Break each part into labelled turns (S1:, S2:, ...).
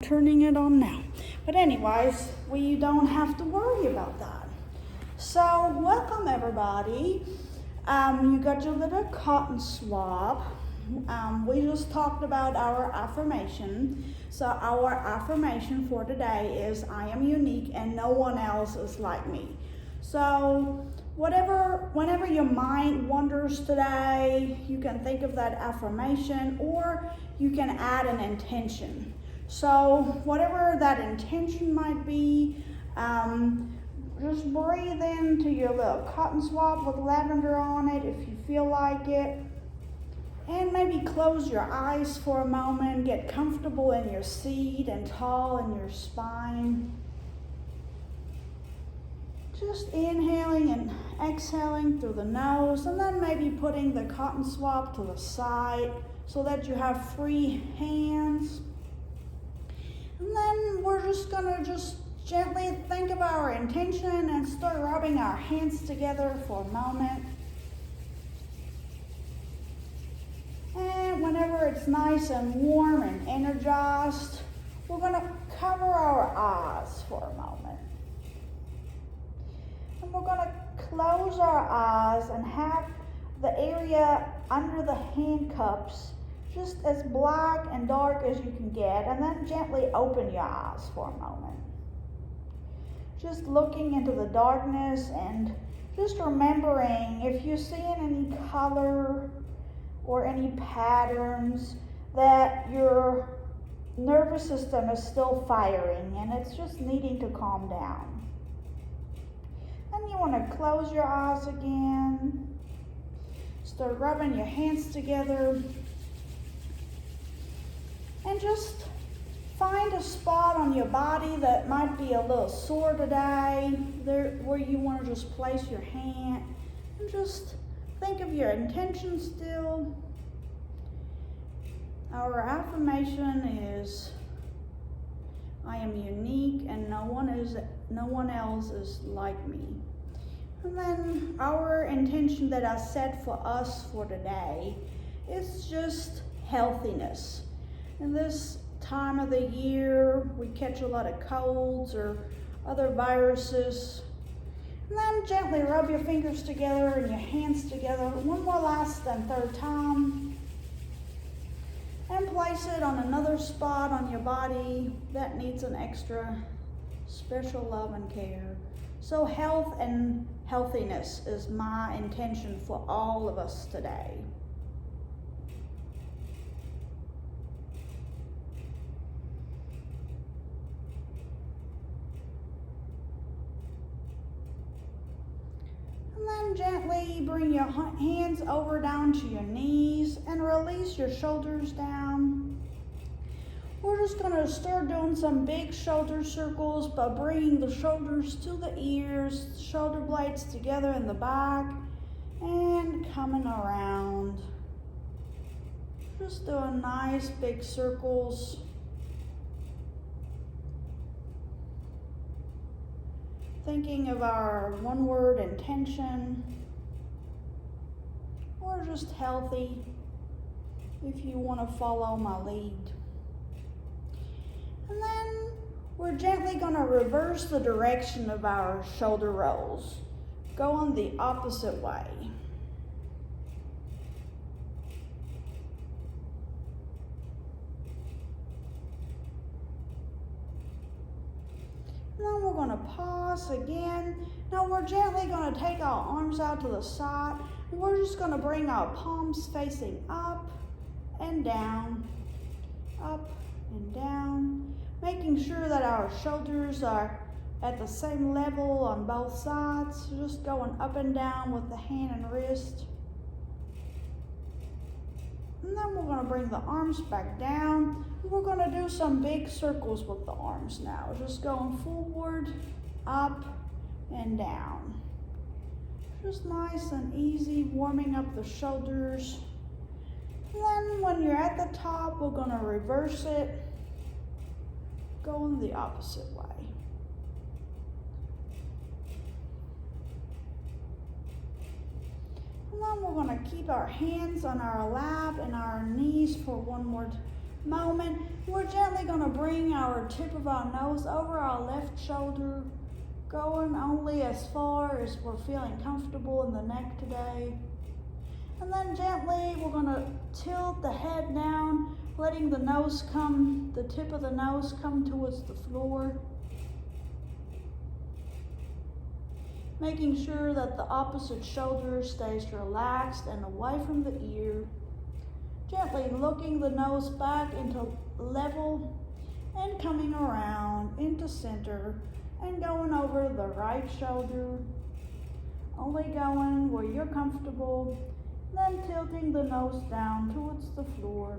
S1: turning it on now. But anyways, we don't have to worry about that. So welcome everybody. You got your little cotton swab. We just talked about our affirmation. So our affirmation for today is I am unique and no one else is like me. So whenever your mind wanders today, you can think of that affirmation or you can add an intention. So whatever that intention might be, just breathe into your little cotton swab with lavender on it if you feel like it. And maybe close your eyes for a moment, get comfortable in your seat and tall in your spine. Just inhaling and exhaling through the nose, and then maybe putting the cotton swab to the side so that you have free hands. And then we're just gonna gently think of our intention and start rubbing our hands together for a moment. And whenever it's nice and warm and energized, we're gonna cover our eyes for a moment. And we're gonna close our eyes and have the area under the handcuffs just as black and dark as you can get, and then gently open your eyes for a moment. Just looking into the darkness and just remembering if you're seeing any color or any patterns, that your nervous system is still firing and it's just needing to calm down. Then you want to close your eyes again, start rubbing your hands together, and just find a spot on your body that might be a little sore today, where you want to just place your hand, and just think of your intention still. Our affirmation is, I am unique and no one else is like me. And then our intention that I set for us for today is just healthiness. In this time of the year, we catch a lot of colds or other viruses. And then gently rub your fingers together and your hands together one more last and third time. And place it on another spot on your body that needs an extra special love and care. So health and healthiness is my intention for all of us today. Gently bring your hands over down to your knees and release your shoulders down. We're just going to start doing some big shoulder circles by bringing the shoulders to the ears, shoulder blades together in the back, and coming around. Just doing nice big circles. Thinking of our one-word intention, or just healthy if you want to follow my lead. And then we're gently going to reverse the direction of our shoulder rolls, going the opposite way. Then we're going to pause again. Now we're gently going to take our arms out to the side, and we're just going to bring our palms facing up and down, making sure that our shoulders are at the same level on both sides, just going up and down with the hand and wrist. And then we're going to bring the arms back down. We're going to do some big circles with the arms now, just going forward, up, and down. Just nice and easy, warming up the shoulders. And then when you're at the top, we're going to reverse it, going the opposite way. And then we're going to keep our hands on our lap and our knees for one more moment. We're gently gonna bring our tip of our nose over our left shoulder, going only as far as we're feeling comfortable in the neck today. And then gently, we're gonna tilt the head down, letting the tip of the nose come towards the floor. Making sure that the opposite shoulder stays relaxed and away from the ear. Gently looking the nose back into level and coming around into center and going over the right shoulder. Only going where you're comfortable, then tilting the nose down towards the floor.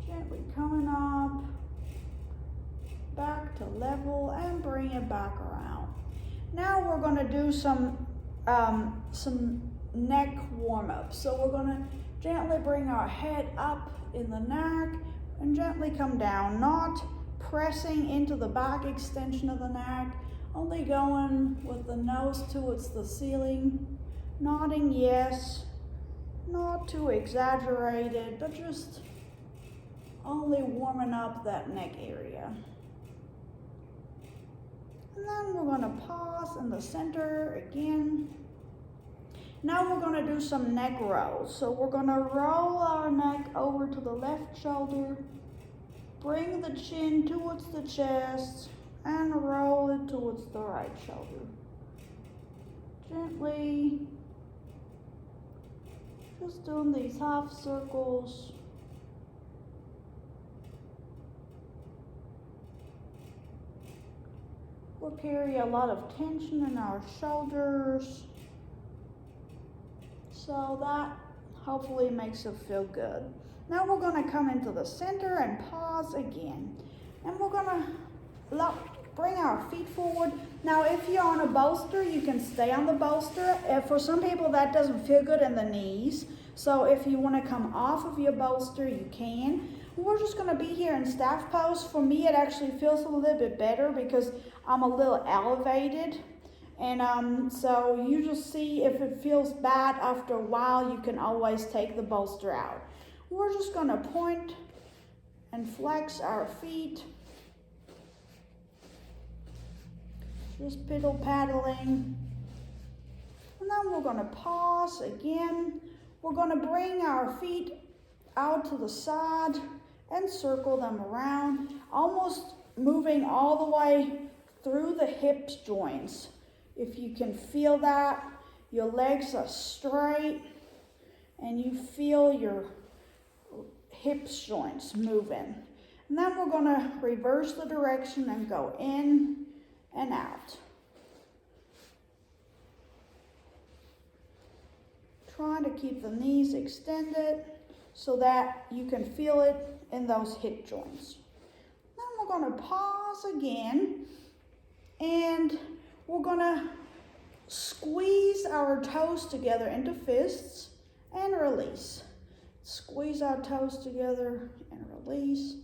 S1: Gently coming up, back to level, and bring it back around. Now we're going to do some neck warm-up. So we're going to gently bring our head up in the neck and gently come down, not pressing into the back extension of the neck, only going with the nose towards the ceiling, nodding yes, not too exaggerated, but just only warming up that neck area. And then we're going to pause in the center again. Now we're going to do some neck rolls. So we're going to roll our neck over to the left shoulder, bring the chin towards the chest, and roll it towards the right shoulder. Gently, just doing these half circles. We'll carry a lot of tension in our shoulders, so that hopefully makes it feel good. Now we're going to come into the center and pause again. And we're going to bring our feet forward. Now if you're on a bolster, you can stay on the bolster. For some people that doesn't feel good in the knees. So if you want to come off of your bolster, you can. We're just going to be here in staff pose. For me, it actually feels a little bit better because I'm a little elevated. And so you just see if it feels bad after a while, you can always take the bolster out. We're just going to point and flex our feet. Just piddle paddling. And then we're going to pause again. We're going to bring our feet out to the side and circle them around, almost moving all the way through the hip joints. If you can feel that, your legs are straight and you feel your hip joints moving. And then we're going to reverse the direction and go in and out. Trying to keep the knees extended so that you can feel it in those hip joints. Then we're going to pause again and we're going to squeeze our toes together into fists and release. Squeeze our toes together and release.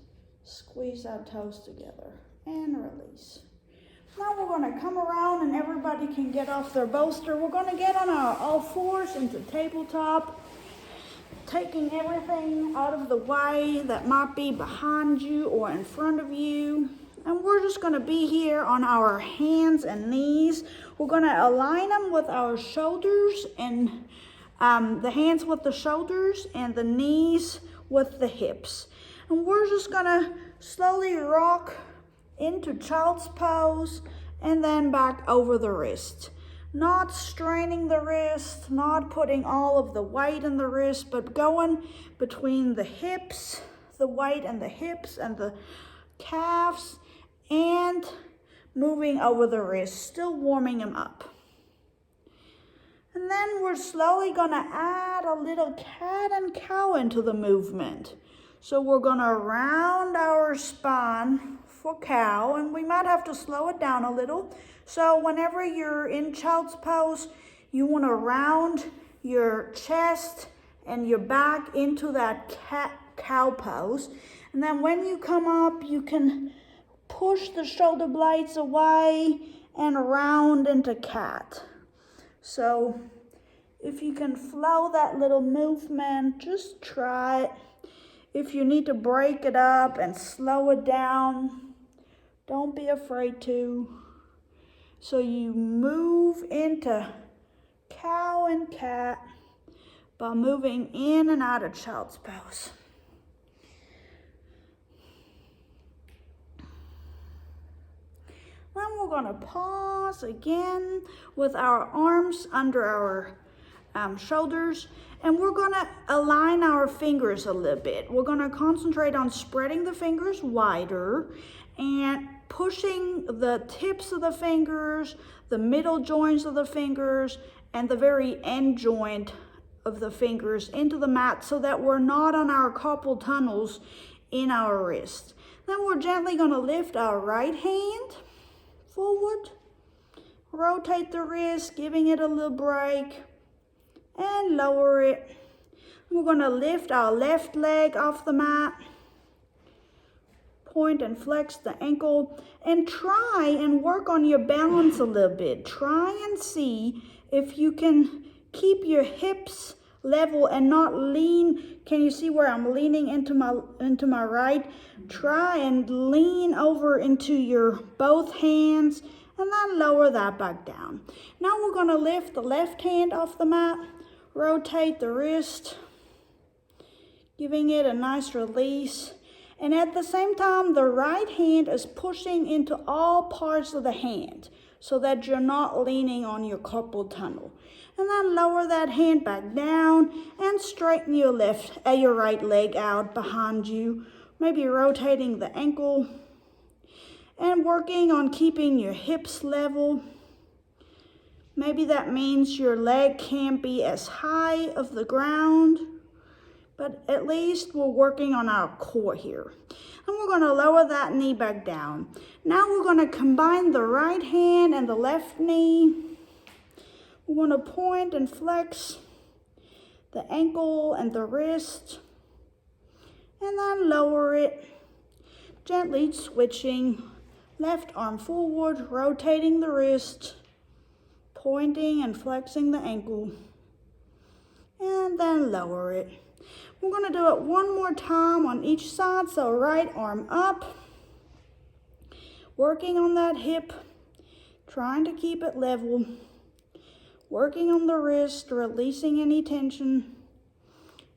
S1: Squeeze our toes together and release. Now we're going to come around and everybody can get off their bolster. We're going to get on our all fours into tabletop, taking everything out of the way that might be behind you or in front of you. And we're just going to be here on our hands and knees. We're going to align them with our shoulders and the hands with the shoulders and the knees with the hips. And we're just going to slowly rock into child's pose and then back over the wrist. Not straining the wrist, not putting all of the weight in the wrist, but going between the hips, the weight and the hips and the calves, and moving over the wrist, still warming them up. And then we're slowly going to add a little cat and cow into the movement. So we're going to round our spine for cow, and we might have to slow it down a little. So whenever you're in child's pose, you want to round your chest and your back into that cow pose. And then when you come up, you can push the shoulder blades away and round into cat. So If you can flow that little movement, just try it. If you need to break it up and slow it down, don't be afraid to. So you move into cow and cat by moving in and out of child's pose. Then we're going to pause again with our arms under our shoulders, and we're going to align our fingers a little bit. We're going to concentrate on spreading the fingers wider and pushing the tips of the fingers, the middle joints of the fingers, and the very end joint of the fingers into the mat so that we're not on our carpal tunnels in our wrist. Then we're gently going to lift our right hand forward, rotate the wrist, giving it a little break, and lower it. We're going to lift our left leg off the mat, point and flex the ankle, and try and work on your balance a little bit. Try and see if you can keep your hips level and not lean. Can you see where I'm leaning into my right? Try and lean over into your both hands and then lower that back down. Now we're going to lift the left hand off the mat, rotate the wrist, giving it a nice release. And at the same time, the right hand is pushing into all parts of the hand so that you're not leaning on your carpal tunnel. And then lower that hand back down and straighten your right leg out behind you. Maybe rotating the ankle and working on keeping your hips level. Maybe that means your leg can't be as high of the ground, but at least we're working on our core here. And we're going to lower that knee back down. Now we're going to combine the right hand and the left knee. We're going to point and flex the ankle and the wrist, and then lower it, gently switching left arm forward, rotating the wrist, pointing and flexing the ankle, and then lower it. We're going to do it one more time on each side. So right arm up, working on that hip, trying to keep it level, working on the wrist, releasing any tension,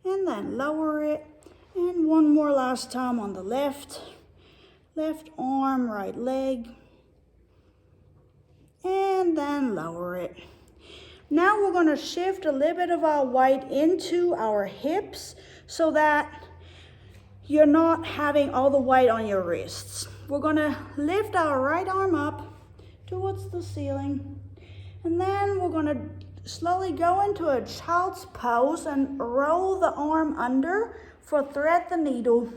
S1: and then lower it. And one more last time on the left arm, right leg, and then lower it. Now we're going to shift a little bit of our weight into our hips so that you're not having all the weight on your wrists. We're going to lift our right arm up towards the ceiling, and then we're going to slowly go into a child's pose and roll the arm under for thread the needle.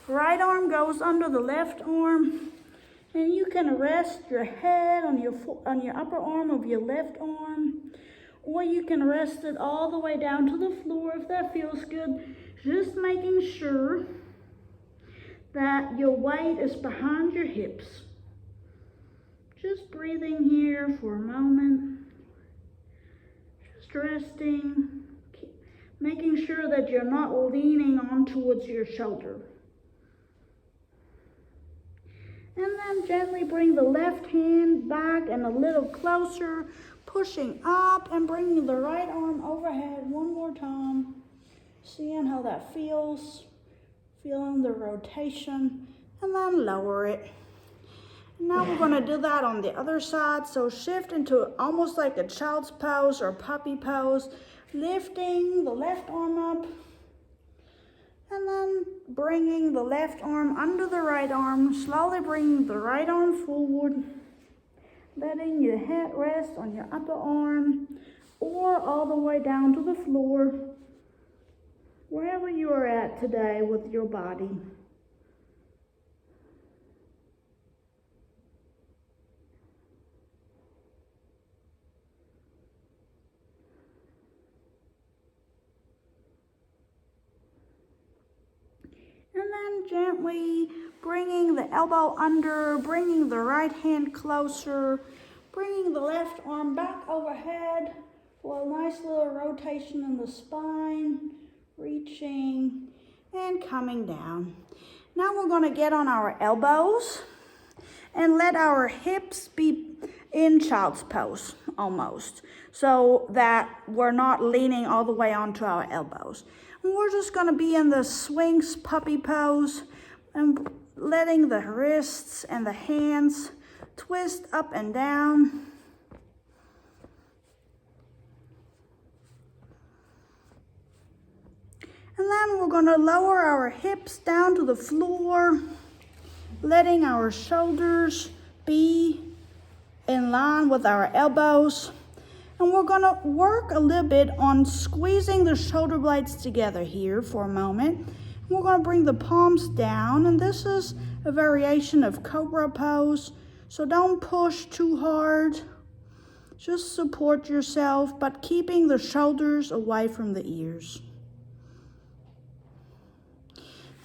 S1: Right arm goes under the left arm, and you can rest your head on your upper arm of your left arm, or you can rest it all the way down to the floor if that feels good. Just making sure that your weight is behind your hips. Just breathing here for a moment. Just resting, making sure that you're not leaning on towards your shoulder. And then gently bring the left hand back and a little closer, pushing up and bringing the right arm overhead one more time. Seeing how that feels, feeling the rotation, and then lower it. Now we're going to do that on the other side. So shift into almost like a child's pose or puppy pose, lifting the left arm up, and then bringing the left arm under the right arm, slowly bringing the right arm forward, letting your head rest on your upper arm or all the way down to the floor, wherever you are at today with your body. And then gently bringing the elbow under, bringing the right hand closer, bringing the left arm back overhead for a nice little rotation in the spine, reaching and coming down. Now we're going to get on our elbows and let our hips be in child's pose almost, so that we're not leaning all the way onto our elbows. And we're just going to be in the Swings puppy pose and letting the wrists and the hands twist up and down. And then we're going to lower our hips down to the floor, letting our shoulders be in line with our elbows. And we're going to work a little bit on squeezing the shoulder blades together here for a moment. We're going to bring the palms down, and this is a variation of Cobra pose. So don't push too hard. Just support yourself, but keeping the shoulders away from the ears.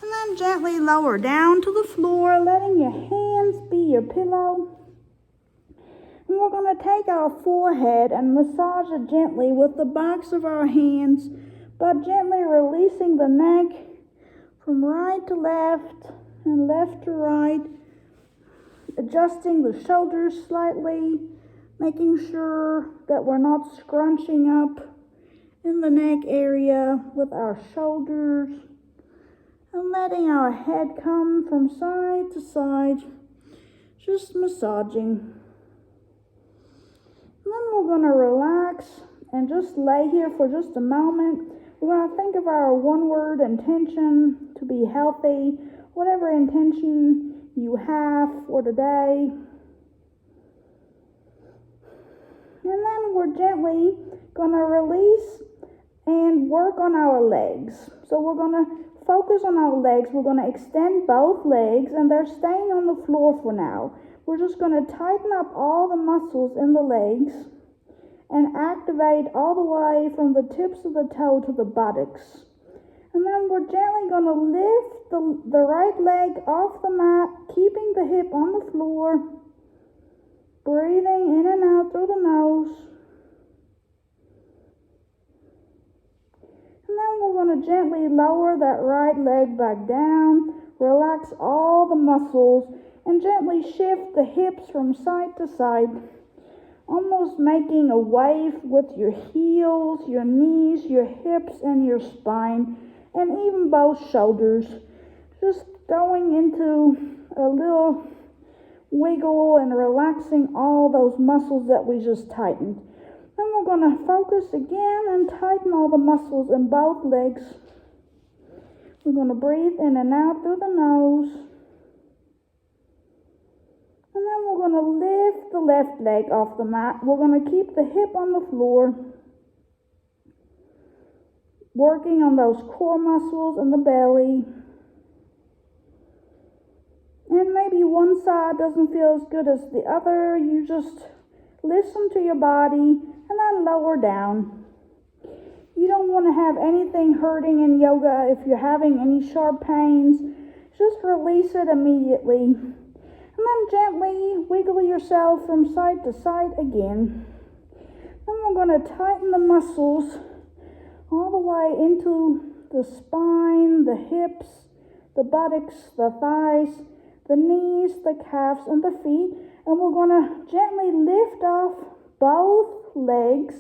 S1: And then gently lower down to the floor, letting your hands be your pillow. And we're going to take our forehead and massage it gently with the backs of our hands, but gently releasing the neck from right to left and left to right, adjusting the shoulders slightly, making sure that we're not scrunching up in the neck area with our shoulders, and letting our head come from side to side, just massaging. And then we're going to relax and just lay here for just a moment. We're going to think of our one-word intention to be healthy, whatever intention you have for today. And then we're gently going to release and work on our legs. So we're going to focus on our legs. We're going to extend both legs, and they're staying on the floor for now. We're just going to tighten up all the muscles in the legs and activate all the way from the tips of the toe to the buttocks. And then we're gently going to lift the right leg off the mat, keeping the hip on the floor, breathing in and out through the nose. And then we're going to gently lower that right leg back down, relax all the muscles, and gently shift the hips from side to side, almost making a wave with your heels, your knees, your hips, and your spine, and even both shoulders. Just going into a little wiggle and relaxing all those muscles that we just tightened. Then we're going to focus again and tighten all the muscles in both legs. We're going to breathe in and out through the nose. And then we're going to lift the left leg off the mat. We're going to keep the hip on the floor, working on those core muscles in the belly. And maybe one side doesn't feel as good as the other. You just listen to your body and then lower down. You don't want to have anything hurting in yoga. If you're having any sharp pains, just release it immediately. And then gently wiggle yourself from side to side again. Then we're going to tighten the muscles all the way into the spine, the hips, the buttocks, the thighs, the knees, the calves, and the feet. And we're going to gently lift off both legs,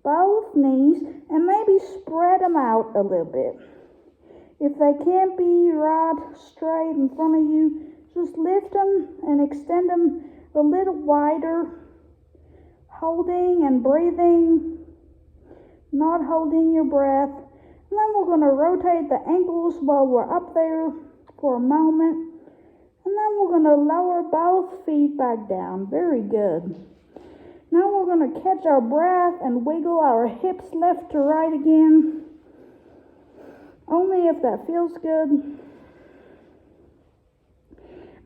S1: both knees, and maybe spread them out a little bit. If they can't be right straight in front of you, just lift them and extend them a little wider, holding and breathing, not holding your breath. And then we're going to rotate the ankles while we're up there for a moment. And then we're going to lower both feet back down. Very good. Now we're going to catch our breath and wiggle our hips left to right again. Only if that feels good.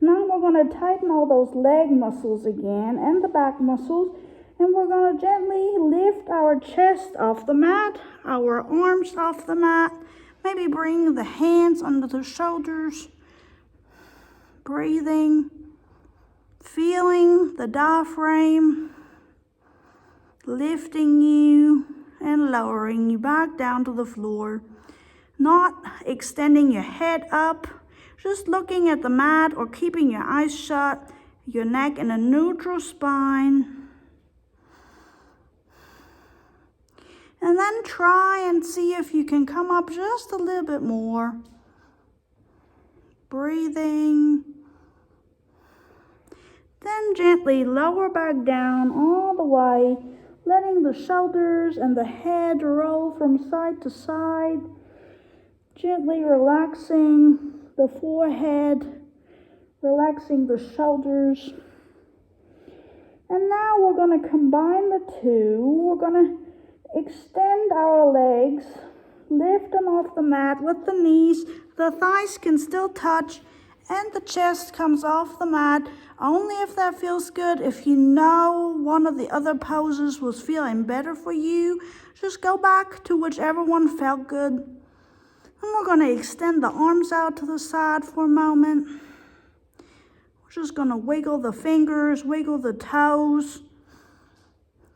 S1: Now we're going to tighten all those leg muscles again and the back muscles. And we're going to gently lift our chest off the mat, our arms off the mat. Maybe bring the hands under the shoulders. Breathing, feeling the diaphragm, lifting you and lowering you back down to the floor. Not extending your head up, just looking at the mat or keeping your eyes shut, your neck in a neutral spine. And then try and see if you can come up just a little bit more. Breathing. Then gently lower back down all the way, letting the shoulders and the head roll from side to side. Gently relaxing the forehead, relaxing the shoulders. And now we're going to combine the two. We're going to extend our legs, lift them off the mat with the knees. The thighs can still touch and the chest comes off the mat, only if that feels good. If you know one of the other poses was feeling better for you, just go back to whichever one felt good. And we're going to extend the arms out to the side for a moment. We're just going to wiggle the fingers, wiggle the toes,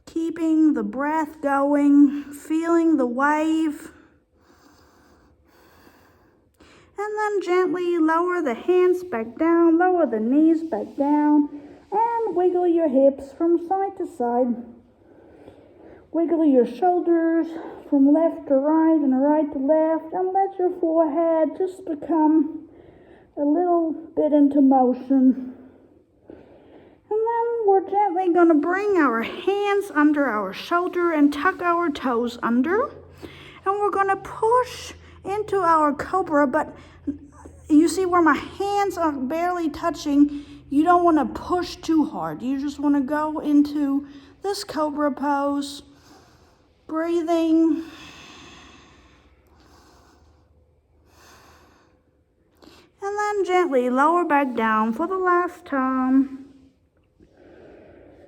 S1: keeping the breath going, feeling the wave. And then gently lower the hands back down, lower the knees back down, and wiggle your hips from side to side. Wiggle your shoulders from left to right and right to left, and let your forehead just become a little bit into motion. And then we're gently going to bring our hands under our shoulder and tuck our toes under. And we're going to push into our cobra, but you see where my hands are barely touching, you don't want to push too hard. You just want to go into this cobra pose, breathing. And then gently lower back down for the last time.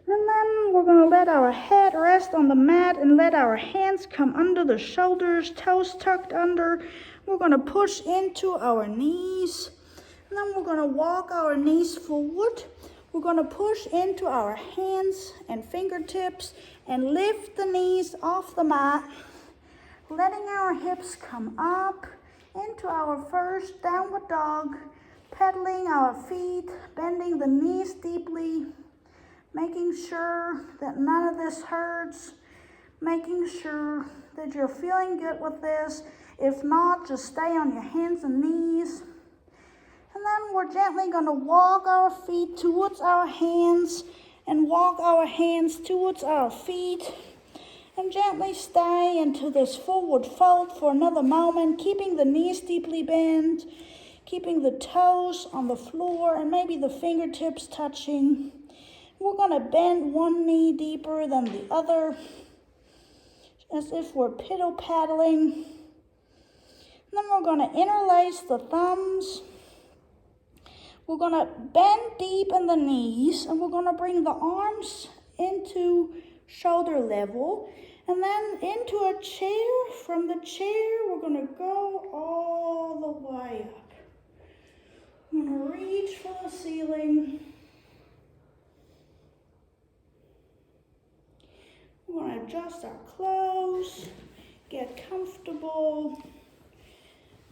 S1: And then we're going to let our head rest on the mat and let our hands come under the shoulders, toes tucked under. We're going to push into our knees. And then we're going to walk our knees forward. We're going to push into our hands and fingertips and lift the knees off the mat, letting our hips come up into our first downward dog, pedaling our feet, bending the knees deeply, making sure that none of this hurts, making sure that you're feeling good with this. If not, just stay on your hands and knees. And then we're gently going to walk our feet towards our hands and walk our hands towards our feet. And gently stay into this forward fold for another moment, keeping the knees deeply bent, keeping the toes on the floor and maybe the fingertips touching. We're going to bend one knee deeper than the other, as if we're piddle paddling. And then we're going to interlace the thumbs. We're going to bend deep in the knees, and we're going to bring the arms into shoulder level, and then into a chair. From the chair, we're going to go all the way up. I'm going to reach for the ceiling. We're going to adjust our clothes, get comfortable,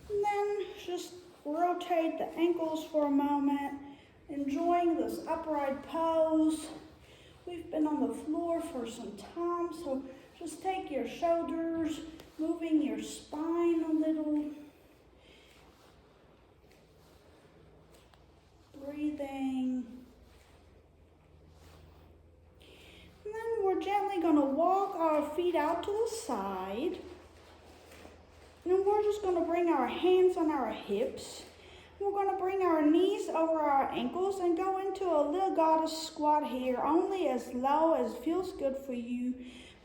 S1: and then just rotate the ankles for a moment, enjoying this upright pose. We've been on the floor for some time, so just take your shoulders, moving your spine a little. Breathing. And then we're gently going to walk our feet out to the side. And we're just going to bring our hands on our hips. We're going to bring our knees over our ankles and go into a little goddess squat here, only as low as feels good for you,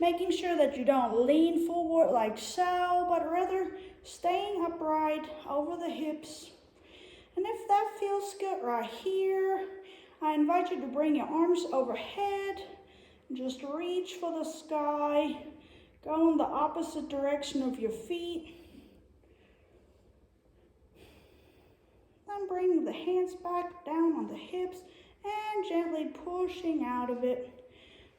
S1: making sure that you don't lean forward like so, but rather staying upright over the hips. And if that feels good right here, I invite you to bring your arms overhead. Just reach for the sky. Go in the opposite direction of your feet. Then bring the hands back down on the hips and gently pushing out of it.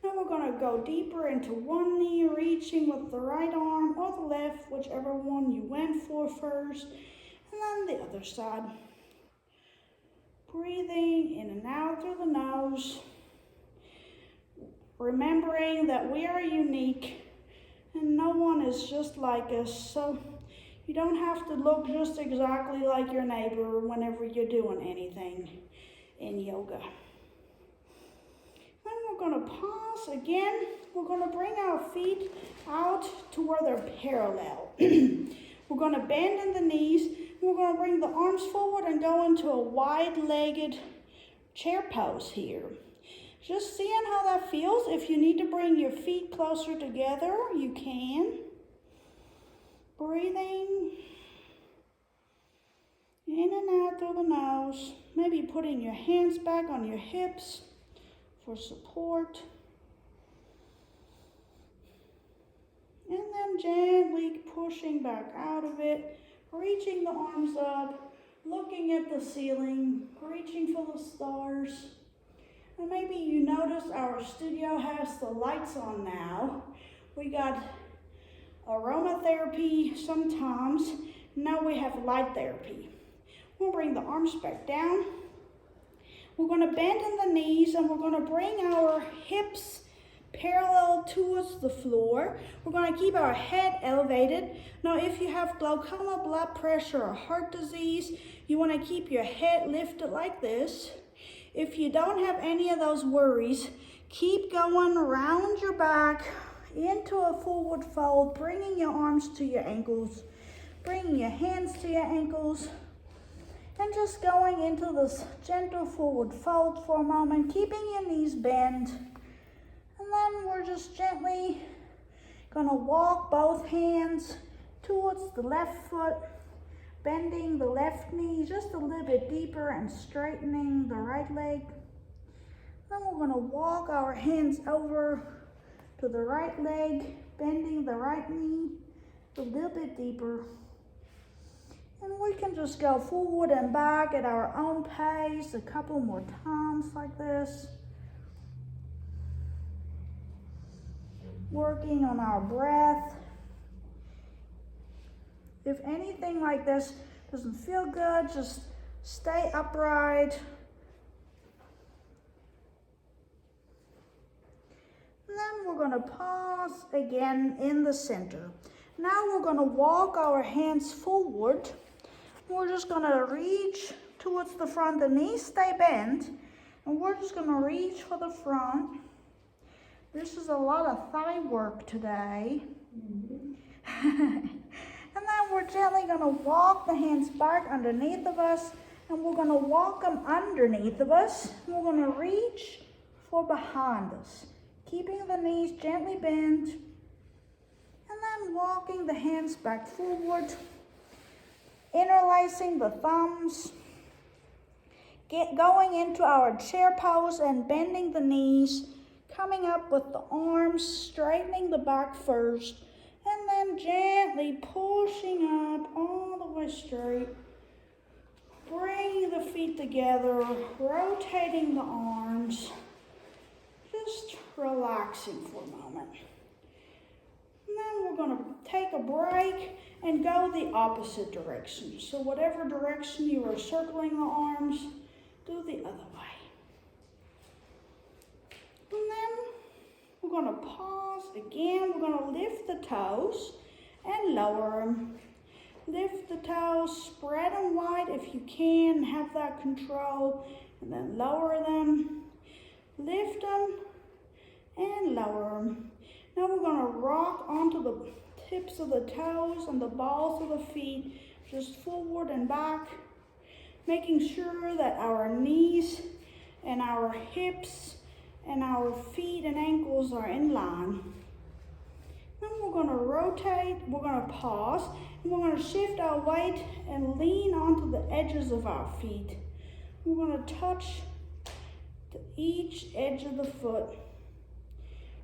S1: Now we're going to go deeper into one knee, reaching with the right arm or the left, whichever one you went for first, and then the other side. Breathing in and out through the nose, remembering that we are unique and no one is just like us, so you don't have to look just exactly like your neighbor whenever you're doing anything in yoga. Then we're going to pause again. We're going to bring our feet out to where they're parallel. We're going to bend in the knees. We're going to bring the arms forward and go into a wide-legged chair pose here. Just seeing how that feels. If you need to bring your feet closer together, you can. Breathing in and out through the nose. Maybe putting your hands back on your hips for support. And then gently pushing back out of it, reaching the arms up, looking at the ceiling, reaching for the stars. And maybe you notice our studio has the lights on now. We got aromatherapy sometimes. Now we have light therapy. We'll bring the arms back down. We're going to bend in the knees and we're going to bring our hips parallel towards the floor. We're going to keep our head elevated. Now, if you have glaucoma, blood pressure, or heart disease, you want to keep your head lifted like this. If you don't have any of those worries, keep going around your back into a forward fold, bringing your arms to your ankles, bringing your hands to your ankles, and just going into this gentle forward fold for a moment, keeping your knees bent. And then we're just gently gonna walk both hands towards the left foot, bending the left knee just a little bit deeper and straightening the right leg. Then we're gonna walk our hands over to the right leg, bending the right knee a little bit deeper. And we can just go forward and back at our own pace a couple more times like this. Working on our breath. If anything like this doesn't feel good, just stay upright. And then we're going to pause again in the center. Now we're going to walk our hands forward. We're just going to reach towards the front. The knees stay bent. And we're just going to reach for the front. This is a lot of thigh work today. And then we're gently going to walk the hands back underneath of us. And we're going to walk them underneath of us. And we're going to reach for behind us, keeping the knees gently bent. And then walking the hands back forward, interlacing the thumbs, going into our chair pose and bending the knees, coming up with the arms, straightening the back first, and then gently pushing up all the way straight, bringing the feet together, rotating the arms, just relaxing for a moment. And then we're going to take a break and go the opposite direction. So whatever direction you are circling the arms, do the other way. And then we're going to pause again. We're going to lift the toes and lower them. Lift the toes, spread them wide if you can, have that control, and then lower them. Lift them and lower them. Now we're going to rock onto the tips of the toes and the balls of the feet, just forward and back, making sure that our knees and our hips and our feet and ankles are in line. Then we're going to rotate, we're going to pause, and we're going to shift our weight and lean onto the edges of our feet. We're going to touch each edge of the foot,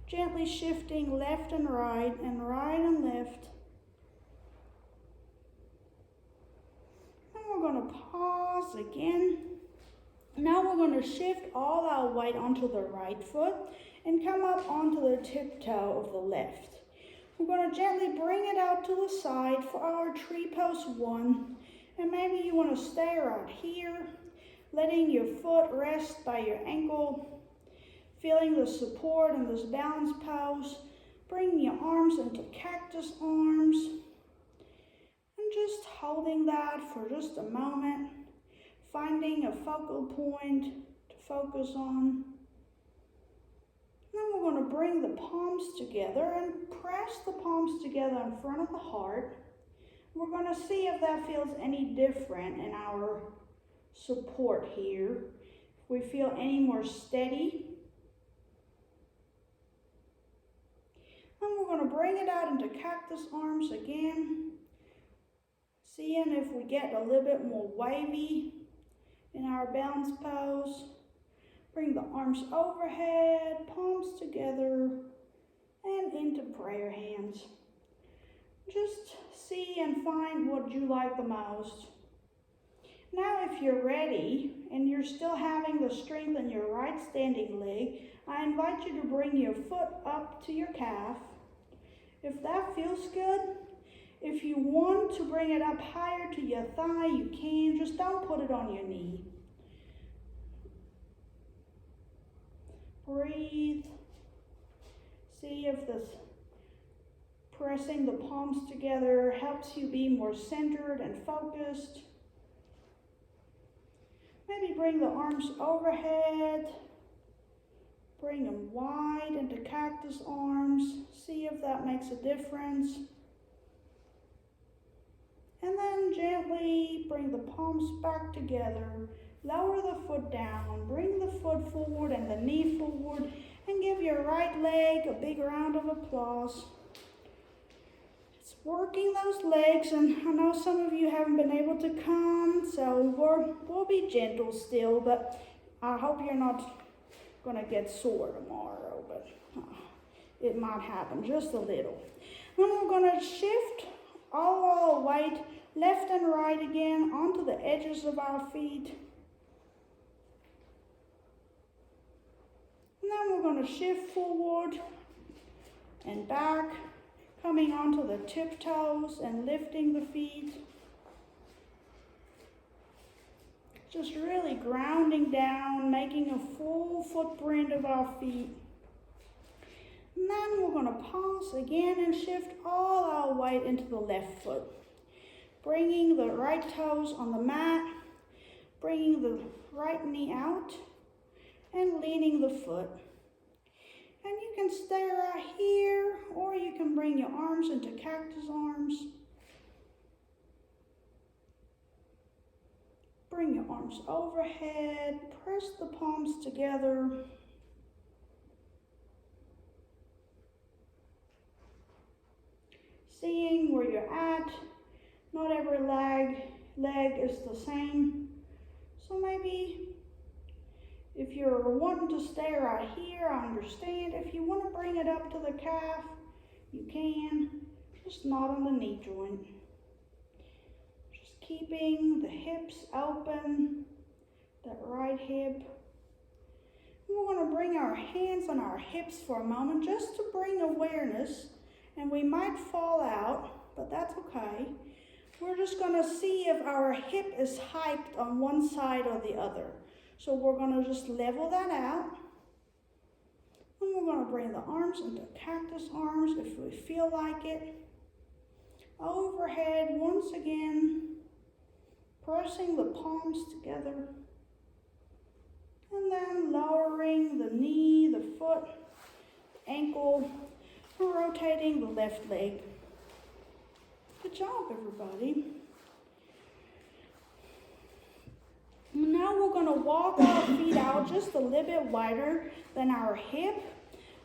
S1: gently shifting left and right and left. And we're going to pause again. Now we're going to shift all our weight onto the right foot and come up onto the tiptoe of the left. We're going to gently bring it out to the side for our tree pose 1. And maybe you want to stay right here, letting your foot rest by your ankle, feeling the support in this balance pose, bringing your arms into cactus arms, and just holding that for just a moment, finding a focal point to focus on. Then we're going to bring the palms together and press the palms together in front of the heart. We're going to see if that feels any different in our support here. If we feel any more steady. Then we're going to bring it out into cactus arms again. Seeing if we get a little bit more wavy in our balance pose. Bring the arms overhead, palms together, and into prayer hands. Just see and find what you like the most. Now if you're ready and you're still having the strength in your right standing leg, I invite you to bring your foot up to your calf. If that feels good, if you want to bring it up higher to your thigh, you can. Just don't put it on your knee. Breathe. See if this pressing the palms together helps you be more centered and focused. Maybe bring the arms overhead. Bring them wide into cactus arms. See if that makes a difference. And then gently bring the palms back together. Lower the foot down. Bring the foot forward and the knee forward. And give your right leg a big round of applause. It's working those legs, and I know some of you haven't been able to come, so we'll be gentle still, but I hope you're not going to get sore tomorrow, but it might happen just a little. Then we're going to shift all our weight left and right again onto the edges of our feet. And then we're going to shift forward and back, coming onto the tiptoes and lifting the feet. Just really grounding down, making a full footprint of our feet. And then we're going to pause again and shift all our weight into the left foot. Bringing the right toes on the mat, bringing the right knee out, and leaning the foot. And you can stay right here, or you can bring your arms into cactus arms. Bring your arms overhead, press the palms together. Seeing where you're at. Not every leg is the same. So maybe if you're wanting to stay right here, I understand. If you want to bring it up to the calf, you can. Just not on the knee joint. Just keeping the hips open, that right hip. And we're going to bring our hands on our hips for a moment just to bring awareness. And we might fall out, but that's okay. We're just going to see if our hip is hiked on one side or the other. So we're going to just level that out. And we're going to bring the arms into cactus arms if we feel like it. Overhead once again, pressing the palms together. And then lowering the knee, the foot, ankle, and rotating the left leg. Good job, everybody. Now we're going to walk our feet out just a little bit wider than our hip.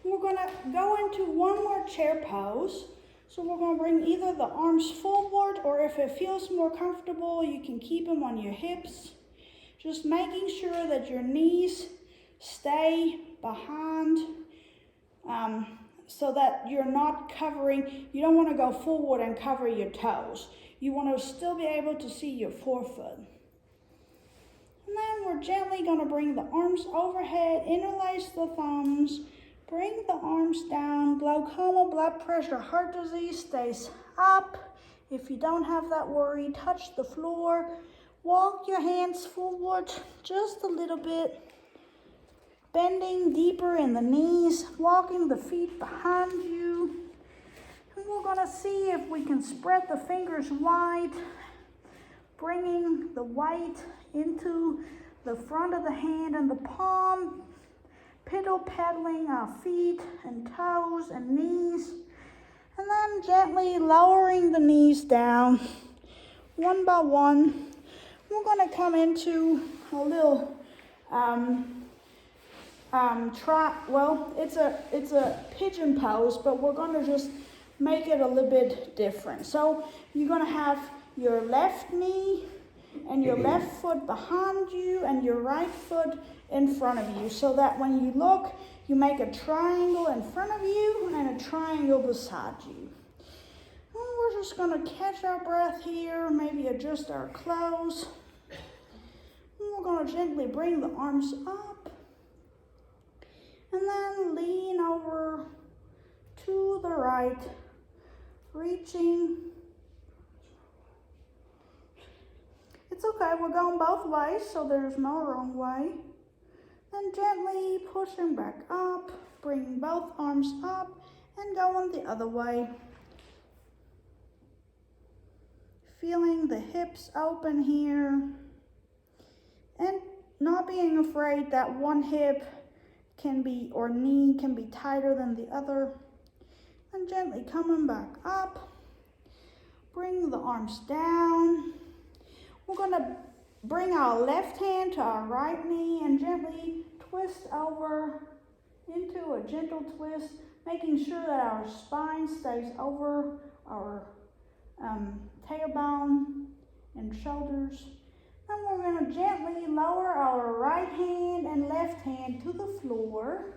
S1: We're going to go into one more chair pose. So we're going to bring either the arms forward, or if it feels more comfortable, you can keep them on your hips. Just making sure that your knees stay behind so that you're not covering. You don't want to go forward and cover your toes. You want to still be able to see your forefoot. And then we're gently gently gonna bring the arms overhead, interlace the thumbs, bring the arms down. Glaucoma, blood pressure, heart disease stays up. If you don't have that worry, touch the floor. Walk your hands forward just a little bit. Bending deeper in the knees, walking the feet behind you. And we're gonna see if we can spread the fingers wide, bringing the white into the front of the hand and the palm, pedaling our feet and toes and knees, and then gently lowering the knees down one by one. We're going to come into a little it's a pigeon pose, but we're going to just make it a little bit different. So you're going to have your left knee and your left foot behind you and your right foot in front of you, so that when you look, you make a triangle in front of you and a triangle beside you. And we're just going to catch our breath here, maybe adjust our clothes. And we're going to gently bring the arms up and then lean over to the right, reaching. It's okay, we're going both ways, so there's no wrong way. Then gently pushing back up, bringing both arms up and going the other way. Feeling the hips open here and not being afraid that one hip can be, or knee can be tighter than the other. And gently coming back up, bring the arms down. We're gonna bring our left hand to our right knee and gently twist over into a gentle twist, making sure that our spine stays over our tailbone and shoulders. Then we're going to gently lower our right hand and left hand to the floor.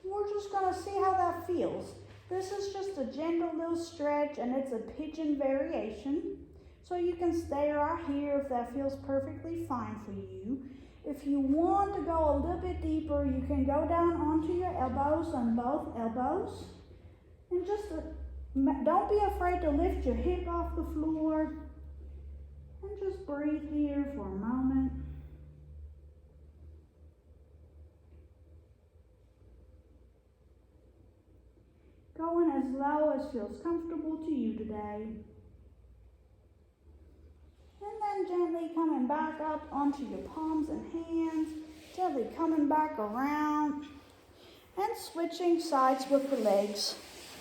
S1: We're just going to see how that feels. This is just a gentle little stretch and it's a pigeon variation. So you can stay right here if that feels perfectly fine for you. If you want to go a little bit deeper, you can go down onto your elbows on both elbows. And just don't be afraid to lift your hip off the floor. And just breathe here for a moment. Going as low as feels comfortable to you today. And then gently coming back up onto your palms and hands, gently coming back around and switching sides with the legs,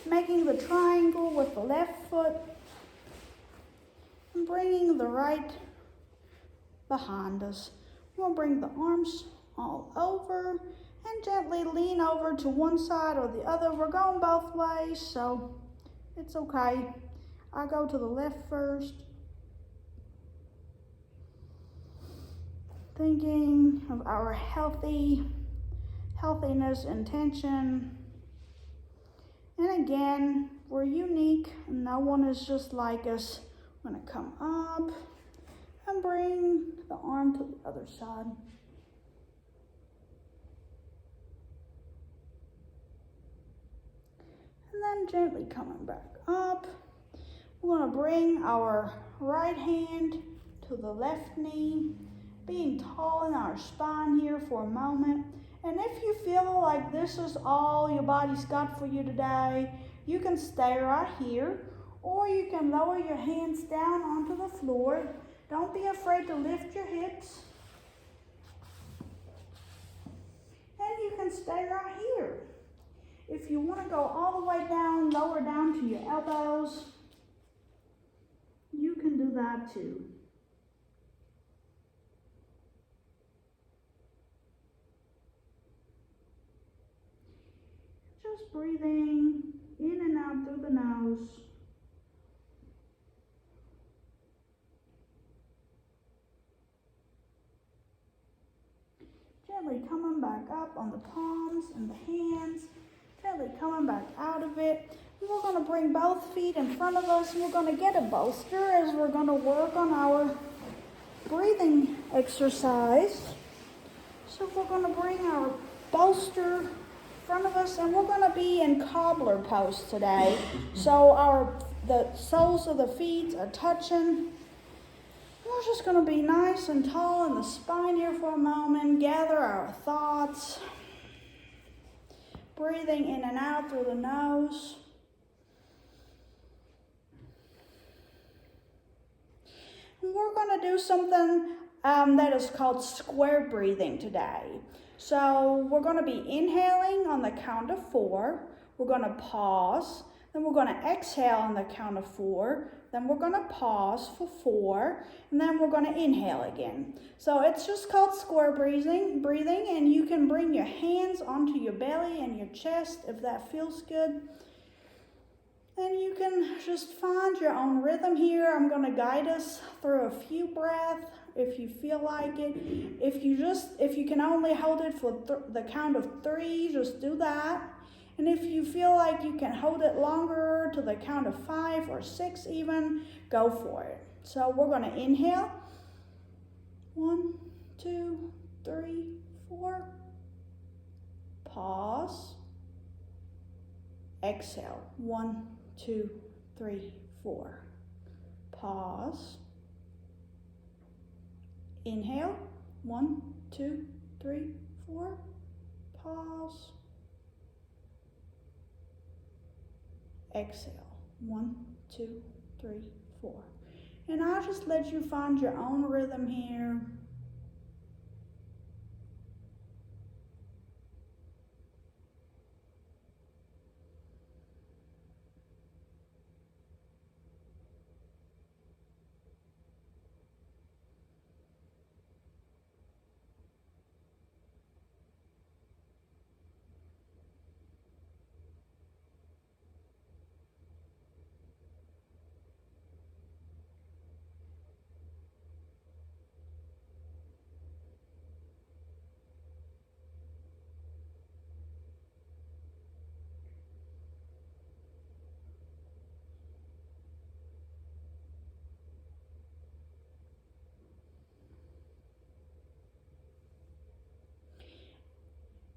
S1: making the triangle with the left foot and bringing the right behind us. We'll bring the arms all over and gently lean over to one side or the other. We're going both ways, so it's okay. I'll go to the left first. Thinking of our healthiness, intention. And again, we're unique. No one is just like us. I'm going to come up and bring the arm to the other side. And then gently coming back up. We're going to bring our right hand to the left knee, being tall in our spine here for a moment. And if you feel like this is all your body's got for you today, you can stay right here, or you can lower your hands down onto the floor. Don't be afraid to lift your hips. And you can stay right here. If you want to go all the way down, lower down to your elbows, you can do that too. Just breathing in and out through the nose. Gently coming back up on the palms and the hands. Gently coming back out of it. And we're going to bring both feet in front of us. We're going to get a bolster as we're going to work on our breathing exercise. So we're going to bring our bolster in front of us, and we're going to be in cobbler pose today. So the soles of the feet are touching. We're just going to be nice and tall in the spine here for a moment, gather our thoughts, breathing in and out through the nose. And we're going to do something that is called square breathing today. So we're going to be inhaling on the count of 4. We're going to pause. Then we're going to exhale on the count of 4. Then we're going to pause for 4. And then we're going to inhale again. So it's just called square breathing. And you can bring your hands onto your belly and your chest if that feels good. And you can just find your own rhythm here. I'm going to guide us through a few breaths if you feel like it. If you can only hold it for the count of 3, just do that. And if you feel like you can hold it longer to the count of 5 or 6 even, go for it. So we're going to inhale. 1, 2, 3, 4. Pause. Exhale. 1, 2, 3, 4. Pause. Inhale. 1, 2, 3, 4. Pause. Exhale. 1, 2, 3, 4. And I'll just let you find your own rhythm here.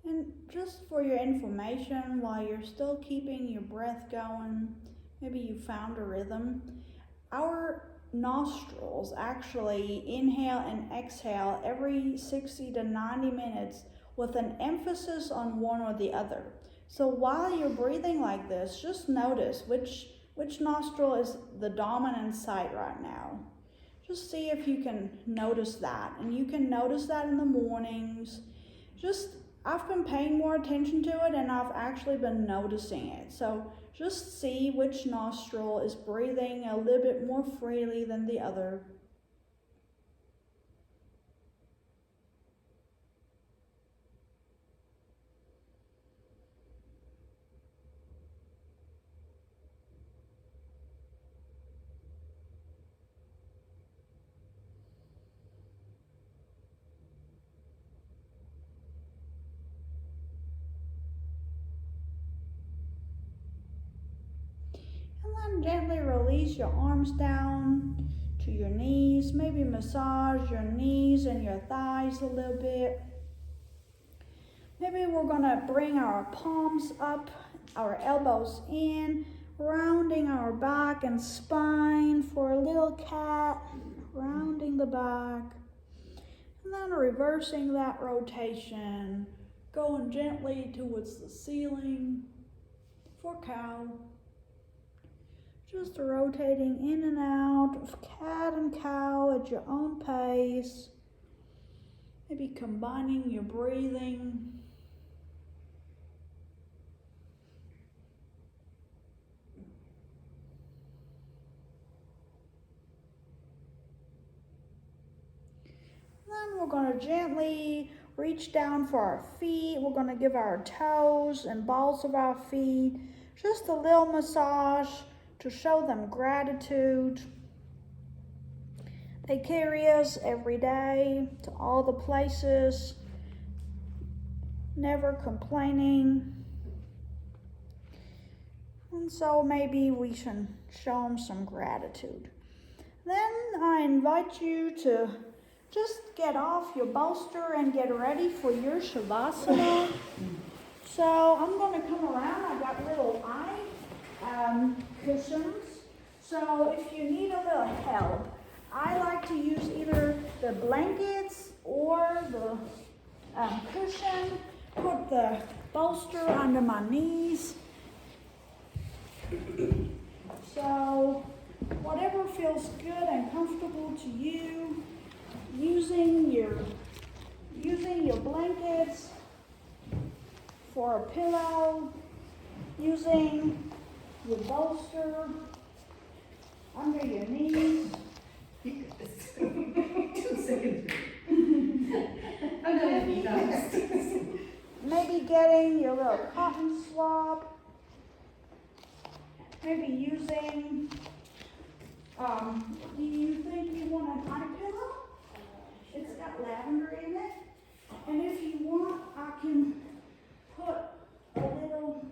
S1: And just for your information, while you're still keeping your breath going, maybe you found a rhythm. Our nostrils actually inhale and exhale every 60 to 90 minutes with an emphasis on one or the other. So while you're breathing like this, just notice which nostril is the dominant side right now. Just see if you can notice that. And you can notice that in the mornings. I've been paying more attention to it, and I've actually been noticing it. So just see which nostril is breathing a little bit more freely than the other. And then gently release your arms down to your knees. Maybe massage your knees and your thighs a little bit. Maybe we're going to bring our palms up, our elbows in, rounding our back and spine for a little cat, rounding the back. And then reversing that rotation, going gently towards the ceiling for cow. Just rotating in and out of cat and cow at your own pace. Maybe combining your breathing. Then we're going to gently reach down for our feet. We're going to give our toes and balls of our feet just a little massage to show them gratitude. They carry us every day to all the places, never complaining. And so maybe we should show them some gratitude. Then I invite you to just get off your bolster and get ready for your Shavasana. So I'm going to come around. I've got little eye cushions. So if you need a little help, I like to use either the blankets or the cushion. Put the bolster under my knees. So whatever feels good and comfortable to you, using your blankets for a pillow, using your bolster under your knees.
S2: 2 seconds. I'm gonna be honest.
S1: Maybe getting your little cotton swab. Maybe using, do you think you want an eye pillow? It's got lavender in it. And if you want, I can put a little,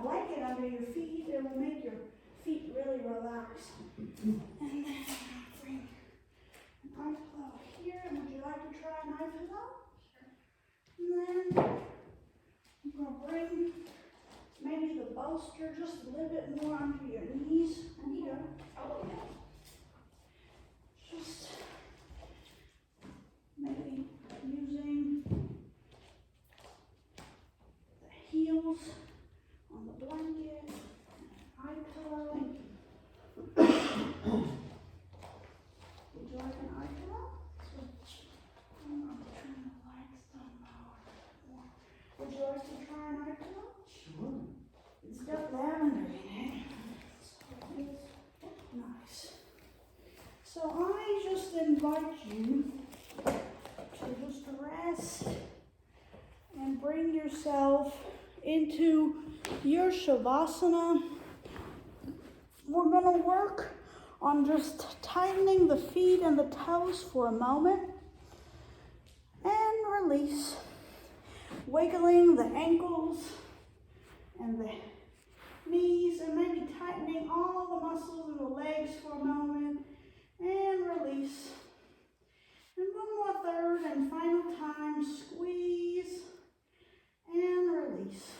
S1: blanket under your feet. It will make your feet really relax. And then I'll bring an eye pillow here. And would you like to try an eye pillow? And then I'm going to bring maybe the bolster just a little bit more onto your knees. And you go. Just maybe using the heels on the blanket, eye pillow. Would you like an eye pillow? I'm trying to relax them more. Would you like to try an eye pillow?
S2: Sure.
S1: It's got lavender in it. So it's nice. So I just invite you to just rest and bring yourself into your Shavasana. We're going to work on just tightening the feet and the toes for a moment and release. Wiggling the ankles and the knees and maybe tightening all the muscles in the legs for a moment and release. And one more third and final time, squeeze and release.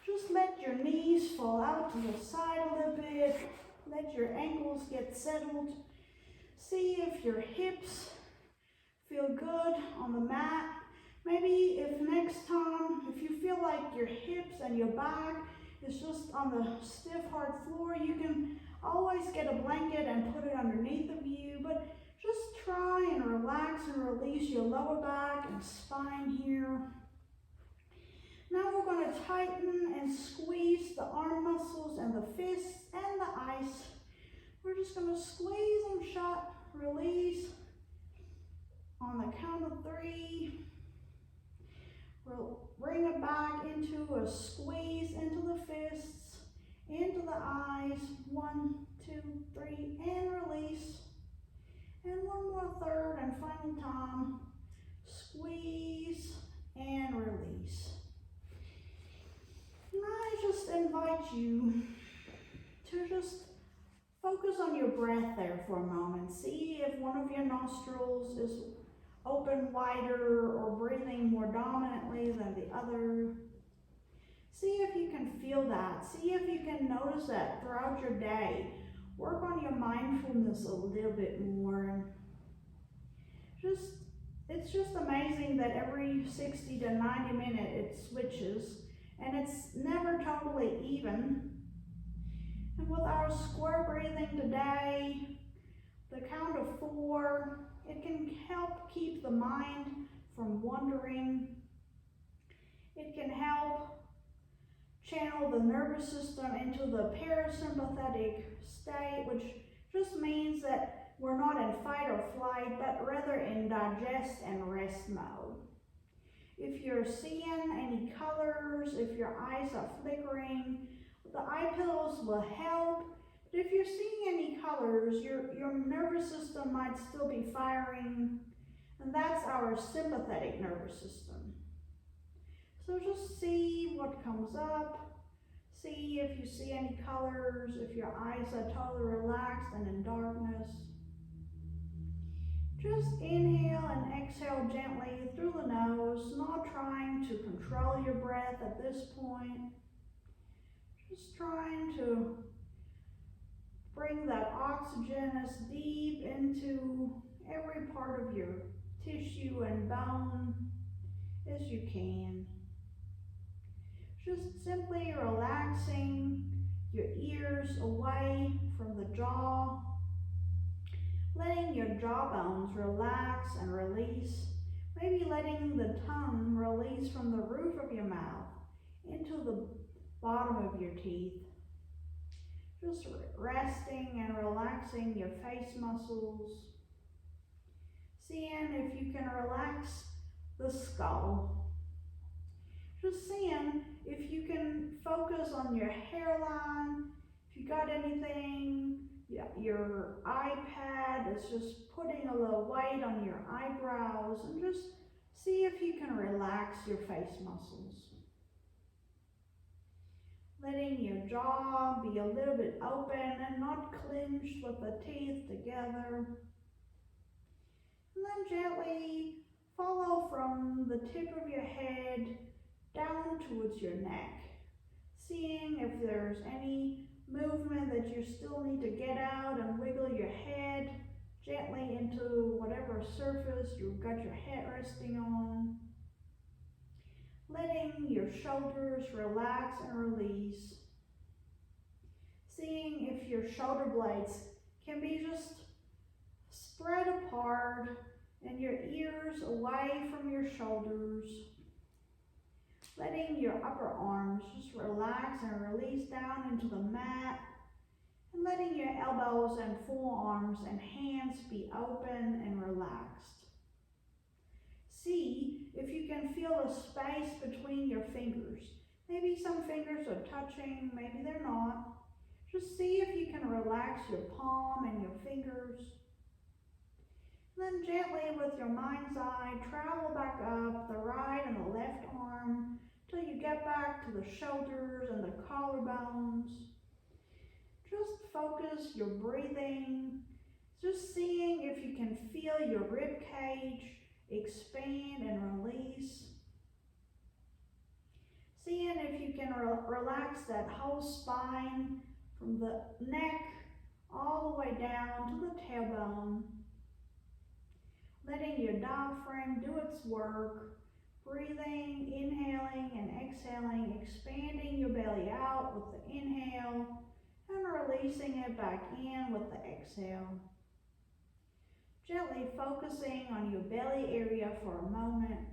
S1: Just let your knees fall out to the side a little bit. Let your ankles get settled. See if your hips feel good on the mat. Maybe if next time, if you feel like your hips and your back is just on the stiff, hard floor, you can always get a blanket and put it underneath of you, but just try and relax and release your lower back and spine here. Now we're going to tighten and squeeze the arm muscles and the fists and the ice. We're just going to squeeze them shut, release. On the count of 3, we'll bring it back into a squeeze into the fists, into the eyes. 1, 2, 3, and release. And one more third and final time. Squeeze and release. And I just invite you to just focus on your breath there for a moment. See if one of your nostrils is open wider or breathing more dominantly than the other. See if you can feel that. See if you can notice that throughout your day. Work on your mindfulness a little bit more. It's just amazing that every 60 to 90 minutes it switches, and it's never totally even. And with our square breathing today, the count of 4, it can help keep the mind from wandering. It can help channel the nervous system into the parasympathetic state, which just means that we're not in fight or flight, but rather in digest and rest mode. If you're seeing any colors, if your eyes are flickering, the eye pillows will help. But if you're seeing any colors, your nervous system might still be firing, and that's our sympathetic nervous system. So just see what comes up. See if you see any colors, if your eyes are totally relaxed and in darkness. Just inhale and exhale gently through the nose, not trying to control your breath at this point. Just trying to bring that oxygen as deep into every part of your tissue and bone as you can. Just simply relaxing your ears away from the jaw, letting your jawbones relax and release, maybe letting the tongue release from the roof of your mouth into the bottom of your teeth. Just resting and relaxing your face muscles. Seeing if you can relax the skull. Just seeing if you can focus on your hairline, if you got anything, your iPad is just putting a little weight on your eyebrows, and just see if you can relax your face muscles. Letting your jaw be a little bit open and not clenched with the teeth together. And then gently follow from the tip of your head down towards your neck, seeing if there's any movement that you still need to get out, and wiggle your head gently into whatever surface you've got your head resting on. Letting your shoulders relax and release. Seeing if your shoulder blades can be just spread apart and your ears away from your shoulders. Letting your upper arms just relax and release down into the mat, and letting your elbows and forearms and hands be open and relaxed. See if you can feel a space between your fingers. Maybe some fingers are touching, maybe they're not. Just see if you can relax your palm and your fingers. Then gently with your mind's eye, travel back up the right and the left arm till you get back to the shoulders and the collarbones. Just focus your breathing, just seeing if you can feel your rib cage expand and release. Seeing if you can relax that whole spine from the neck all the way down to the tailbone. Letting your diaphragm do its work, breathing, inhaling and exhaling, expanding your belly out with the inhale and releasing it back in with the exhale. Gently focusing on your belly area for a moment.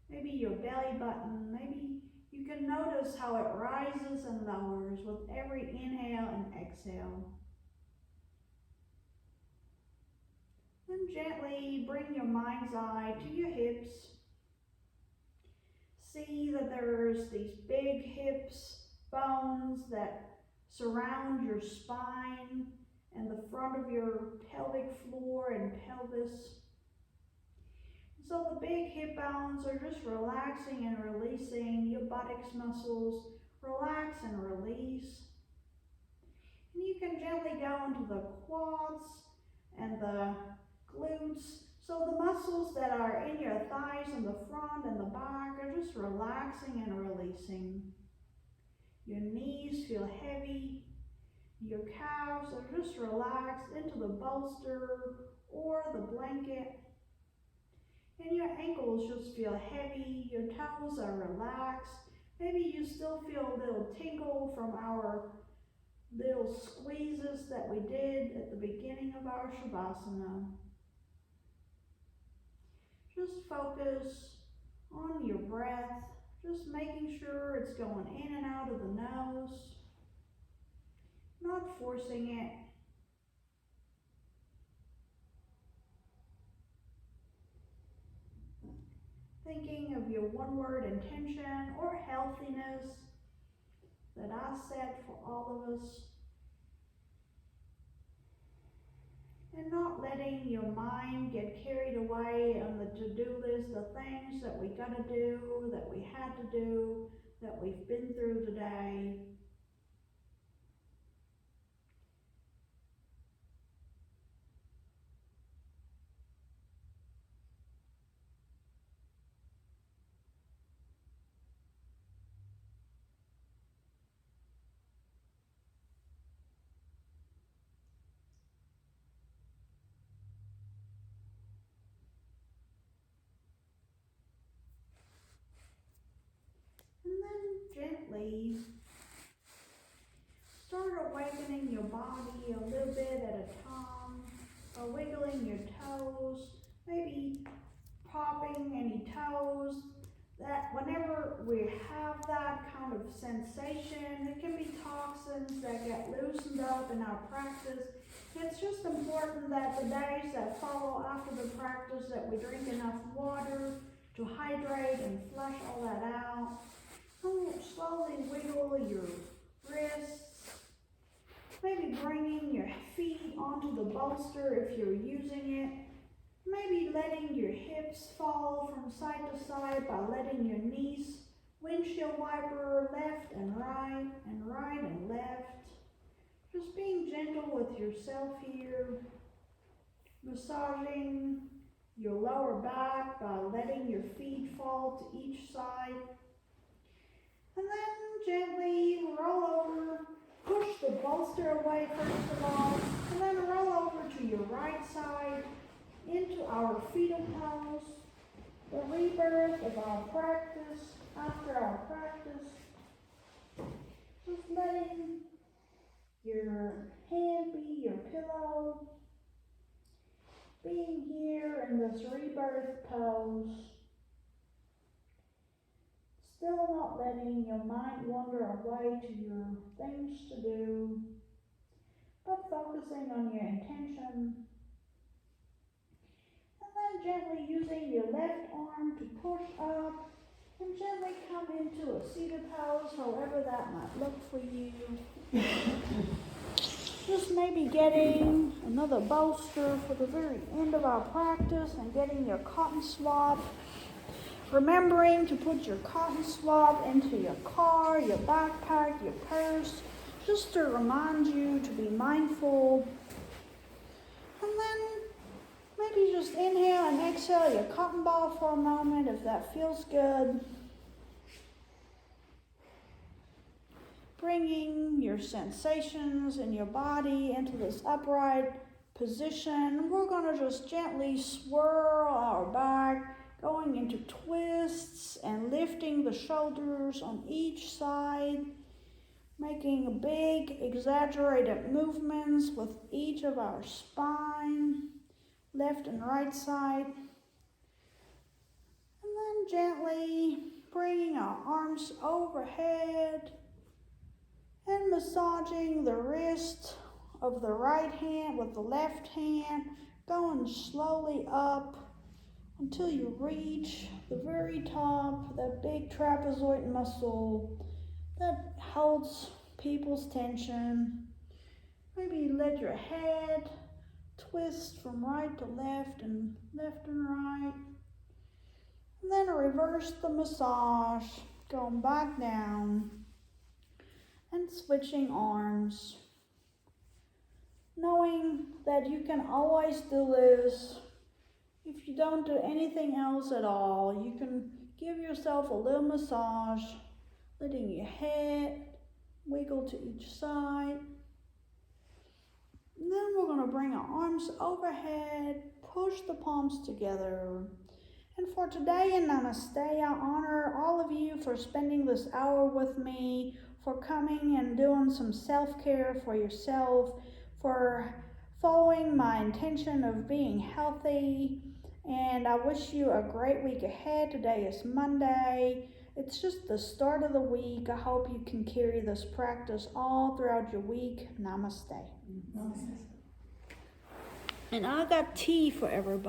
S1: Maybe your belly button, maybe you can notice how it rises and lowers with every inhale and exhale. Then gently bring your mind's eye to your hips. See that there's these big hips, bones that surround your spine and the front of your pelvic floor and pelvis. So the big hip bones are just relaxing and releasing. Your buttocks muscles relax and release. And you can gently go into the quads and the glutes. So the muscles that are in your thighs and the front and the back are just relaxing and releasing. Your knees feel heavy. Your calves are just relaxed into the bolster or the blanket. And your ankles just feel heavy. Your toes are relaxed. Maybe you still feel a little tingle from our little squeezes that we did at the beginning of our Shavasana. Just focus on your breath, just making sure it's going in and out of the nose, not forcing it. Thinking of your one-word intention or healthiness that I set for all of us. And and not letting your mind get carried away on the to-do list of things that we gotta do, that we had to do, that we've been through today. And then gently start awakening your body a little bit at a time, or wiggling your toes, maybe popping any toes. That whenever we have that kind of sensation, it can be toxins that get loosened up in our practice. It's just important that the days that follow after the practice that we drink enough water to hydrate and flush all that out. Slowly wiggle your wrists, maybe bringing your feet onto the bolster if you're using it, maybe letting your hips fall from side to side by letting your knees windshield wiper left and right and left. Just being gentle with yourself here, massaging your lower back by letting your feet fall to each side. And then gently roll over, push the bolster away first of all, and then roll over to your right side into our fetal pose, the rebirth of our practice after our practice. Just letting your hand be your pillow, being here in this rebirth pose. Still not letting your mind wander away to your things to do, but focusing on your intention. And then gently using your left arm to push up and gently come into a seated pose, however that might look for you. Just maybe getting another bolster for the very end of our practice and getting your cotton swab. Remembering to put your cotton swab into your car, your backpack, your purse, just to remind you to be mindful. And then maybe just inhale and exhale your cotton ball for a moment if that feels good. Bringing your sensations in your body into this upright position. We're going to just gently swirl our back, going into twists and lifting the shoulders on each side, making big exaggerated movements with each of our spine, left and right side. And then gently bringing our arms overhead and massaging the wrist of the right hand with the left hand, going slowly up until you reach the very top, that big trapezoid muscle that holds people's tension. Maybe let your head twist from right to left and right. And then reverse the massage, going back down and switching arms. Knowing that you can always do this. If you don't do anything else at all, you can give yourself a little massage, letting your head wiggle to each side. And then we're going to bring our arms overhead, push the palms together. And for today in Namaste, I honor all of you for spending this hour with me, for coming and doing some self-care for yourself, for following my intention of being healthy. And I wish you a great week ahead. Today is Monday. It's just the start of the week. I hope you can carry this practice all throughout your week. Namaste.
S2: Namaste.
S1: And I got tea for everybody.